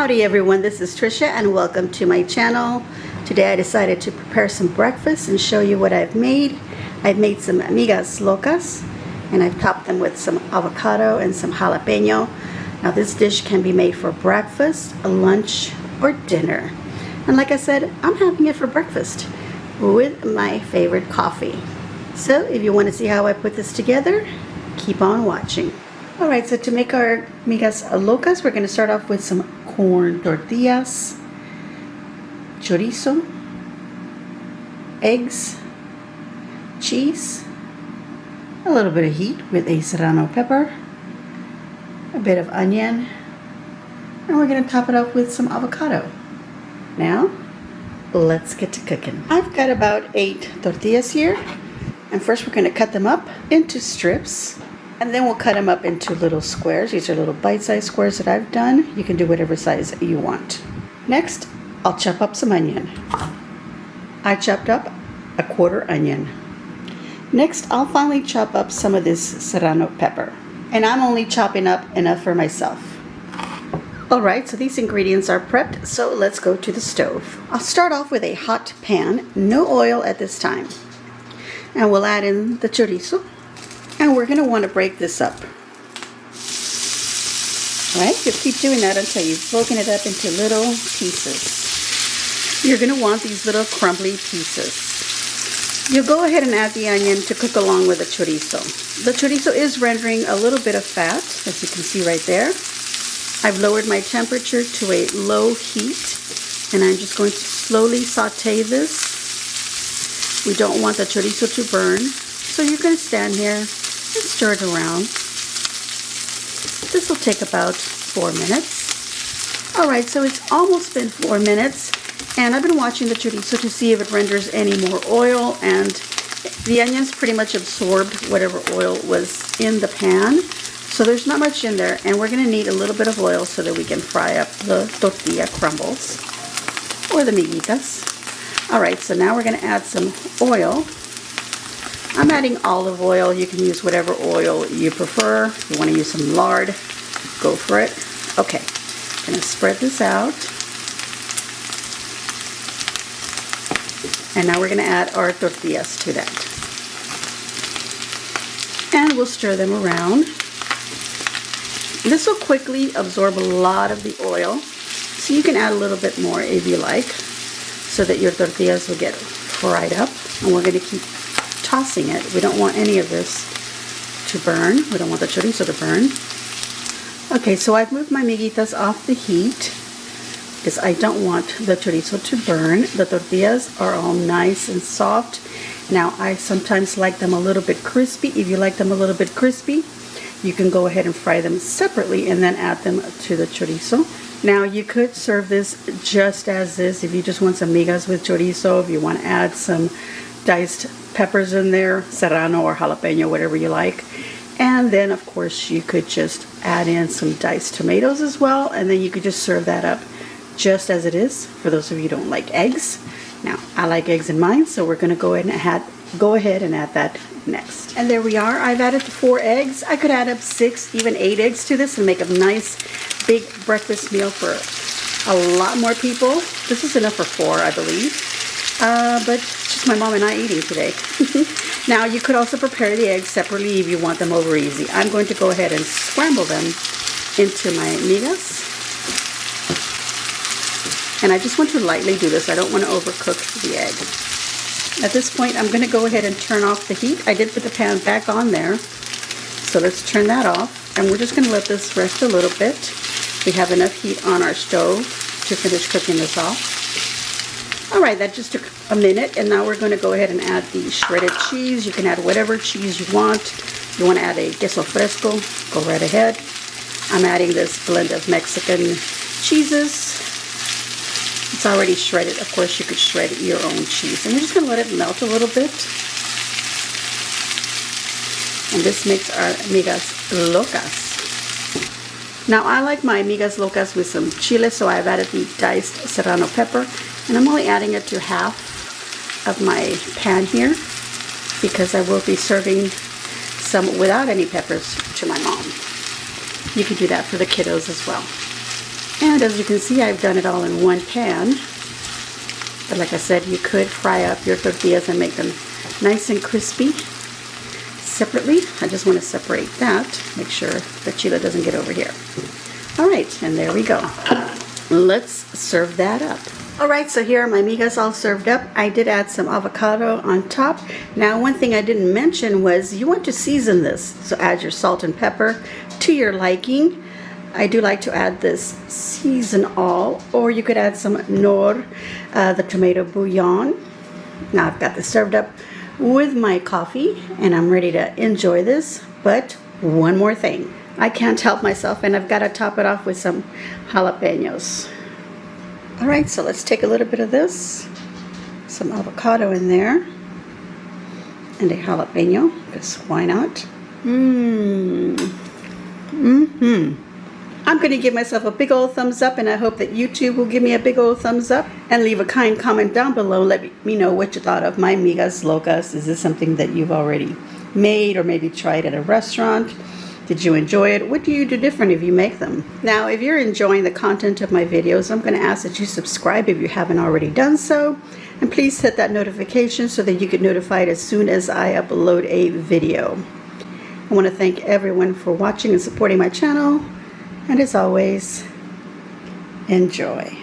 Howdy everyone, this is Tricia and welcome to my channel. Today I decided to prepare some breakfast and show you what I've made. I've made some Migas Locas and I've topped them with some avocado and some jalapeno. Now this dish can be made for breakfast, lunch, or dinner. And like I said, I'm having it for breakfast with my favorite coffee. So if you want to see how I put this together, keep on watching. Alright, so to make our Migas Locas, we're going to start off with some corn tortillas, chorizo, eggs, cheese, a little bit of heat with a serrano pepper, a bit of onion, and we're going to top it up with some avocado. Now, let's get to cooking. I've got about 8 tortillas here, and first we're going to cut them up into strips. And then we'll cut them up into little squares. These are little bite-sized squares that I've done. You can do whatever size you want. Next, I'll chop up some onion. I chopped up a 1/4 onion. Next, I'll finally chop up some of this serrano pepper. And I'm only chopping up enough for myself. Alright, so these ingredients are prepped, so let's go to the stove. I'll start off with a hot pan, no oil at this time. And we'll add in the chorizo. And we're going to want to break this up. Alright, just keep doing that until you've broken it up into little pieces. You're going to want these little crumbly pieces. You'll go ahead and add the onion to cook along with the chorizo. The chorizo is rendering a little bit of fat, as you can see right there. I've lowered my temperature to a low heat, and I'm just going to slowly saute this. We don't want the chorizo to burn, so you're going to stand here and stir it around. This will take about 4 minutes. Alright, so it's almost been 4 minutes, and I've been watching the chorizo to see if it renders any more oil, and the onions pretty much absorbed whatever oil was in the pan. So there's not much in there, and we're going to need a little bit of oil so that we can fry up the tortilla crumbles, or the miguitas. Alright, so now we're going to add some oil. I'm adding olive oil. You can use whatever oil you prefer. If you want to use some lard, go for it. Okay, I'm going to spread this out. And now we're going to add our tortillas to that. And we'll stir them around. This will quickly absorb a lot of the oil, so you can add a little bit more if you like, so that your tortillas will get fried up. And we're going to keep tossing it. We don't want any of this to burn. We don't want the chorizo to burn. Okay, so I've moved my miguitas off the heat because I don't want the chorizo to burn. The tortillas are all nice and soft. Now, I sometimes like them a little bit crispy. If you like them a little bit crispy, you can go ahead and fry them separately and then add them to the chorizo. Now, you could serve this just as is if you just want some migas with chorizo, if you want to add some diced peppers in there, serrano or jalapeno, whatever you like. And then, of course, you could just add in some diced tomatoes as well, and then you could just serve that up just as it is, for those of you who don't like eggs. Now, I like eggs in mine, so we're going to go ahead and add that next. And there we are. I've added the 4 eggs. I could add up 6, even 8 eggs to this and make a nice big breakfast meal for a lot more people. This is enough for 4, I believe. But just my mom and I eating today. Now, you could also prepare the eggs separately if you want them over easy. I'm going to go ahead and scramble them into my migas. And I just want to lightly do this. I don't want to overcook the egg. At this point, I'm going to go ahead and turn off the heat. I did put the pan back on there. So let's turn that off. And we're just going to let this rest a little bit. We have enough heat on our stove to finish cooking this off. Alright, that just took a minute, and now we're going to go ahead and add the shredded cheese. You can add whatever cheese you want. If you want to add a queso fresco, go right ahead. I'm adding this blend of Mexican cheeses. It's already shredded. Of course, you could shred your own cheese. And we're just going to let it melt a little bit. And this makes our Migas Locas. Now, I like my Migas Locas with some chile, so I've added the diced serrano pepper. And I'm only adding it to half of my pan here because I will be serving some without any peppers to my mom. You can do that for the kiddos as well. And as you can see, I've done it all in one pan. But like I said, you could fry up your tortillas and make them nice and crispy separately. I just want to separate that, make sure the chile doesn't get over here. All right, and there we go. Let's serve that up. All right, so here are my migas all served up. I did add some avocado on top. Now, one thing I didn't mention was you want to season this. So add your salt and pepper to your liking. I do like to add this season all, or you could add some nor, the tomato bouillon. Now I've got this served up with my coffee, and I'm ready to enjoy this. But one more thing. I can't help myself, and I've got to top it off with some jalapenos. All right, so let's take a little bit of this, some avocado in there, and a jalapeno, because why not? I'm going to give myself a big old thumbs up, and I hope that YouTube will give me a big old thumbs up, and leave a kind comment down below. Let me know what you thought of my Migas Locas. Is this something that you've already made or maybe tried at a restaurant? Did you enjoy it? What do you do different if you make them? Now, if you're enjoying the content of my videos, I'm going to ask that you subscribe if you haven't already done so. And please hit that notification so that you get notified as soon as I upload a video. I want to thank everyone for watching and supporting my channel. And as always, enjoy.